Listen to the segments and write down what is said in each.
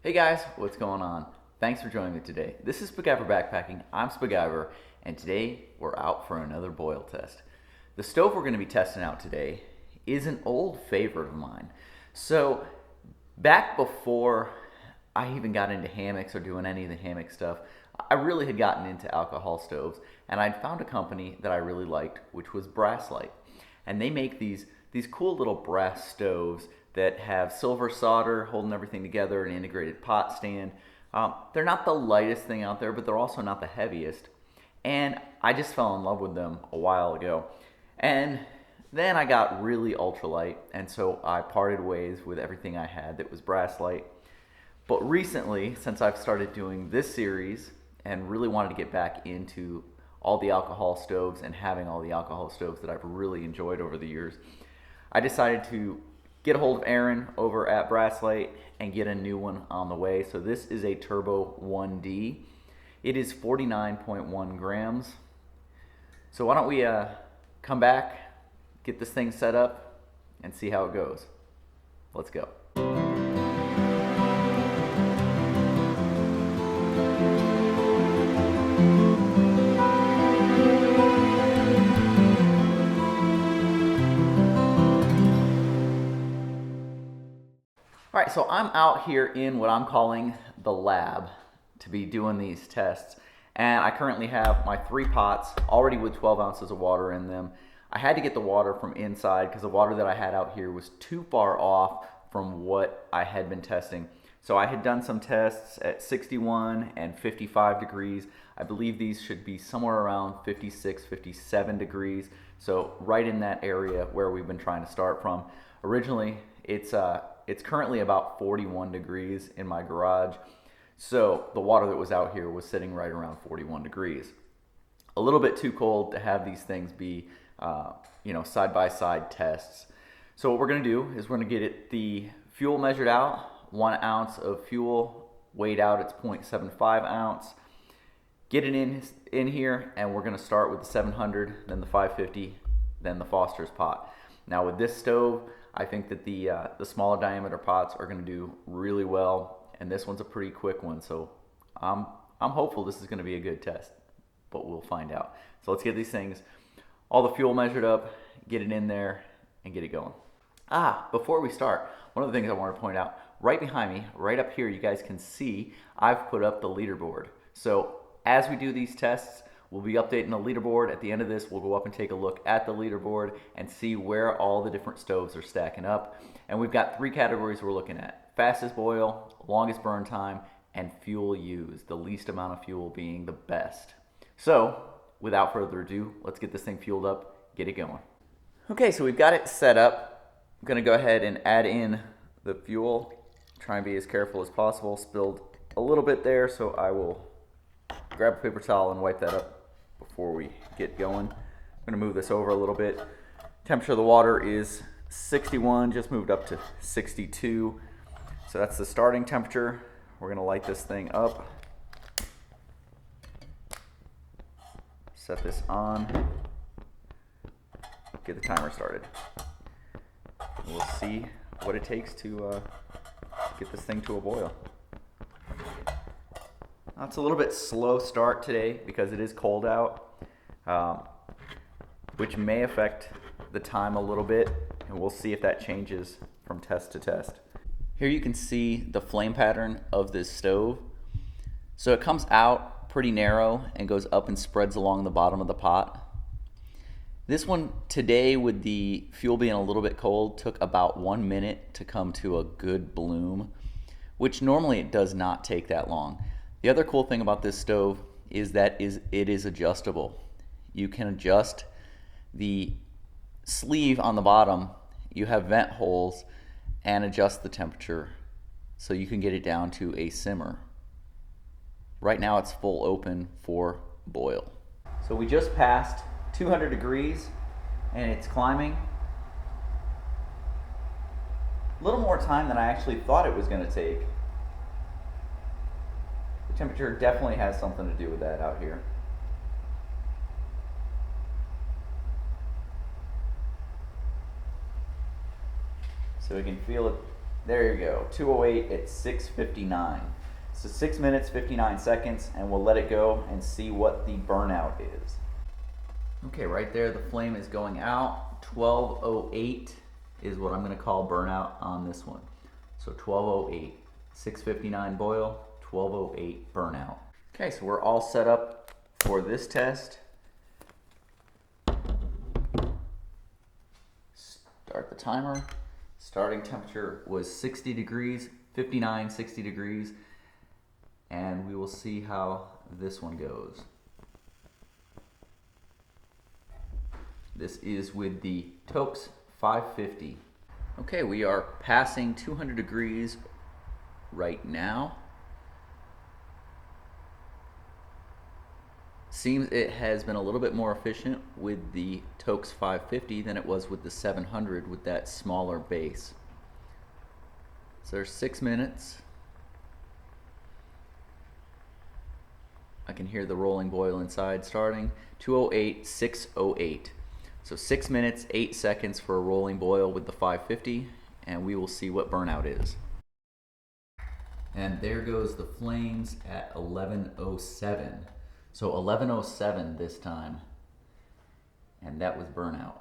Hey guys, what's going on? Thanks for joining me today. This is Spiguyver Backpacking. I'm Spiguyver, and today we're out for another boil test. The stove we're going to be testing out today is an old favorite of mine. So back before I even got into hammocks or doing any of the hammock stuff, I really had gotten into alcohol stoves, and I'd found a company that I really liked, which was Brasslite. And they make these cool little brass stoves that have silver solder holding everything together, an integrated pot stand. They're not the lightest thing out there, but they're also not the heaviest. And I just fell in love with them a while ago. And then I got really ultralight, and so I parted ways with everything I had that was Brasslite. But recently, since I've started doing this series and really wanted to get back into all the alcohol stoves and having all the alcohol stoves that I've really enjoyed over the years, I decided to get a hold of Aaron over at Brasslite and get a new one on the way. So this is a Turbo 1D. It is 49.1 grams. So why don't we come back, get this thing set up, and see how it goes. Let's go. All right, so I'm out here in what I'm calling the lab to be doing these tests. And I currently have my 3 pots already with 12 ounces of water in them. I had to get the water from inside because the water that I had out here was too far off from what I had been testing. So I had done some tests at 61 and 55 degrees. I believe these should be somewhere around 56, 57 degrees. So right in that area where we've been trying to start from. Originally, it's currently about 41 degrees in my garage. So the water that was out here was sitting right around 41 degrees. A little bit too cold to have these things be, side-by-side tests. So what we're gonna do is we're gonna get the fuel measured out. 1 ounce of fuel weighed out, it's 0.75 ounce. Get it in here, and we're gonna start with the 700, then the 550, then the Foster's pot. Now with this stove, I think that the smaller diameter pots are going to do really well, and this one's a pretty quick one, so I'm hopeful this is going to be a good test, but we'll find out. So let's get these things, all the fuel measured up, get it in there, and get it going. Before we start, one of the things I want to point out, right behind me, right up here, you guys can see I've put up the leaderboard. So as we do these tests, we'll be updating the leaderboard. At the end of this, we'll go up and take a look at the leaderboard and see where all the different stoves are stacking up. And we've got 3 categories we're looking at: fastest boil, longest burn time, and fuel used, the least amount of fuel being the best. So without further ado, let's get this thing fueled up, get it going. Okay, so we've got it set up. I'm gonna go ahead and add in the fuel. Try and be as careful as possible. Spilled a little bit there, so I will grab a paper towel and wipe that up before we get going. I'm going to move this over a little bit. Temperature of the water is 61, just moved up to 62. So that's the starting temperature. We're going to light this thing up. Set this on. Get the timer started. We'll see what it takes to get this thing to a boil. It's a little bit slow start today because it is cold out, which may affect the time a little bit, and we'll see if that changes from test to test. Here you can see the flame pattern of this stove. So it comes out pretty narrow and goes up and spreads along the bottom of the pot. This one today, with the fuel being a little bit cold, took about 1 minute to come to a good bloom, which normally it does not take that long. The other cool thing about this stove is that it is adjustable. You can adjust the sleeve on the bottom. You have vent holes and adjust the temperature so you can get it down to a simmer. Right now it's full open for boil. So we just passed 200 degrees and it's climbing. A little more time than I actually thought it was going to take. Temperature definitely has something to do with that out here. So we can feel it There you go, 208 at 6:59. So 6 minutes, 59 seconds, and we'll let it go and see what the burnout is. Okay, right there, the flame is going out. 1208 is what I'm gonna call burnout on this one. So 1208, 6:59 boil, 1208 burnout. Okay, so we're all set up for this test. Start the timer. Starting temperature was 60 degrees, 59, 60 degrees, and we will see how this one goes. This is with the Tokes 550. Okay, we are passing 200 degrees right now. Seems it has been a little bit more efficient with the Tokes 550 than it was with the 700 with that smaller base. So there's 6 minutes. I can hear the rolling boil inside starting. 208, 608. So 6 minutes, 8 seconds for a rolling boil with the 550, and we will see what burnout is. And there goes the flames at 1107. So 1107 this time, and that was burnout.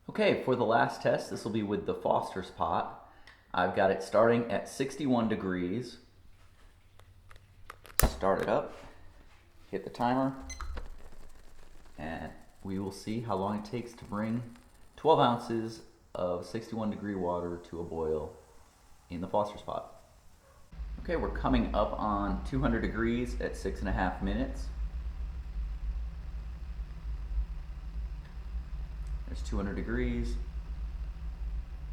Okay, for the last test, this will be with the Foster's pot. I've got it starting at 61 degrees. Start it up, hit the timer, and we will see how long it takes to bring 12 ounces of 61 degree water to a boil in the Foster's pot. Okay, we're coming up on 200 degrees at 6.5 minutes. There's 200 degrees,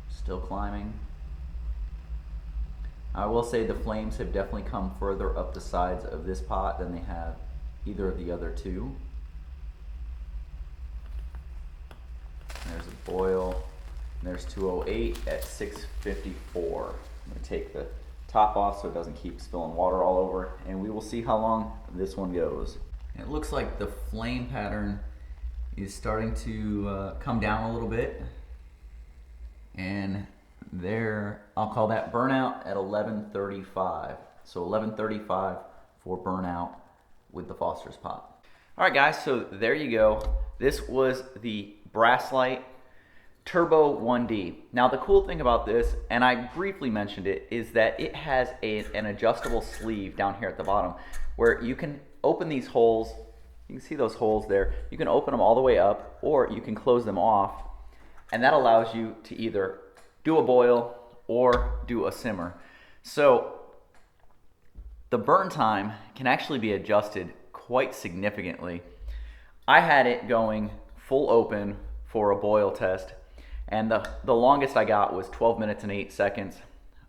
still climbing. I will say the flames have definitely come further up the sides of this pot than they have either of the other two. There's a boil, and there's 208 at 654. I'm gonna take the top off so it doesn't keep spilling water all over, and we will see how long this one goes. It looks like the flame pattern is starting to come down a little bit, and there, I'll call that burnout at 1135. So 1135 for burnout with the Foster's pot. All right, guys, so there you go. This was the Brasslite Turbo 1D. Now, the cool thing about this, and I briefly mentioned it, is that it has an adjustable sleeve down here at the bottom where you can open these holes. You can see those holes there. You can open them all the way up, or you can close them off, and that allows you to either do a boil or do a simmer. So the burn time can actually be adjusted quite significantly. I had it going full open for a boil test, and the longest I got was 12 minutes and 8 seconds.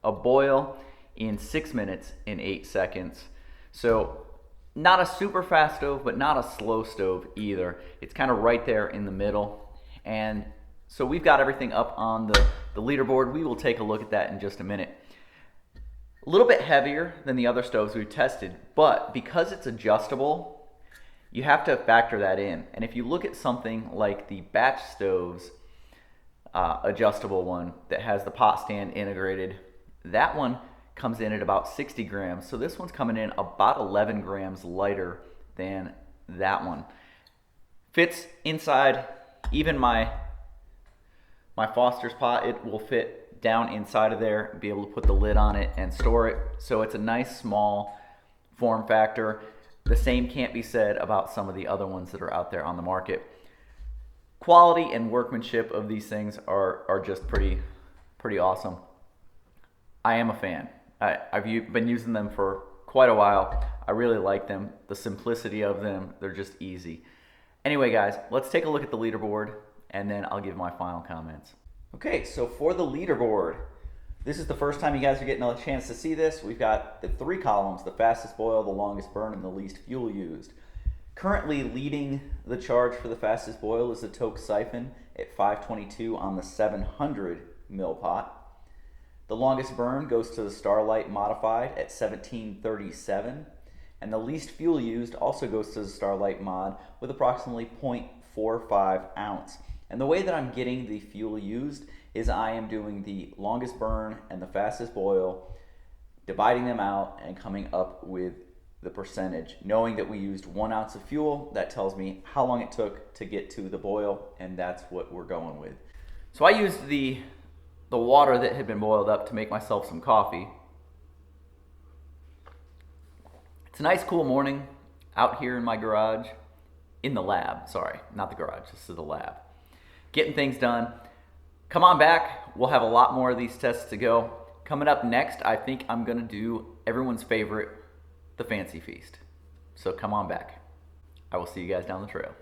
A boil in 6 minutes and 8 seconds. So not a super fast stove, but not a slow stove either. It's kind of right there in the middle. And so we've got everything up on the leaderboard. We will take a look at that in just a minute. A little bit heavier than the other stoves we've tested, but because it's adjustable, you have to factor that in. And if you look at something like the Batch Stoves adjustable one that has the pot stand integrated, that one comes in at about 60 grams. So this one's coming in about 11 grams lighter than that one. Fits inside even my Foster's pot. It will fit down inside of there, be able to put the lid on it and store it. So it's a nice small form factor. The same can't be said about some of the other ones that are out there on the market. Quality and workmanship of these things are just pretty awesome. I am a fan. I've been using them for quite a while. I really like them. The simplicity of them, they're just easy. Anyway, guys, let's take a look at the leaderboard, and then I'll give my final comments. Okay, so for the leaderboard, this is the first time you guys are getting a chance to see this. We've got the 3 columns: the fastest boil, the longest burn, and the least fuel used. Currently leading the charge for the fastest boil is the Toke Siphon at 522 on the 700 mil pot. The longest burn goes to the Starlight Modified at 1737, and the least fuel used also goes to the Starlight Mod with approximately 0.45 ounce. And the way that I'm getting the fuel used is I am doing the longest burn and the fastest boil, dividing them out and coming up with the percentage. Knowing that we used 1 ounce of fuel, that tells me how long it took to get to the boil, and that's what we're going with. So I used the water that had been boiled up to make myself some coffee. It's a nice cool morning out here in my garage, in the lab, sorry, not the garage, this is the lab. Getting things done. Come on back, we'll have a lot more of these tests to go. Coming up next, I think I'm gonna do everyone's favorite, the fancy feast. So come on back. I will see you guys down the trail.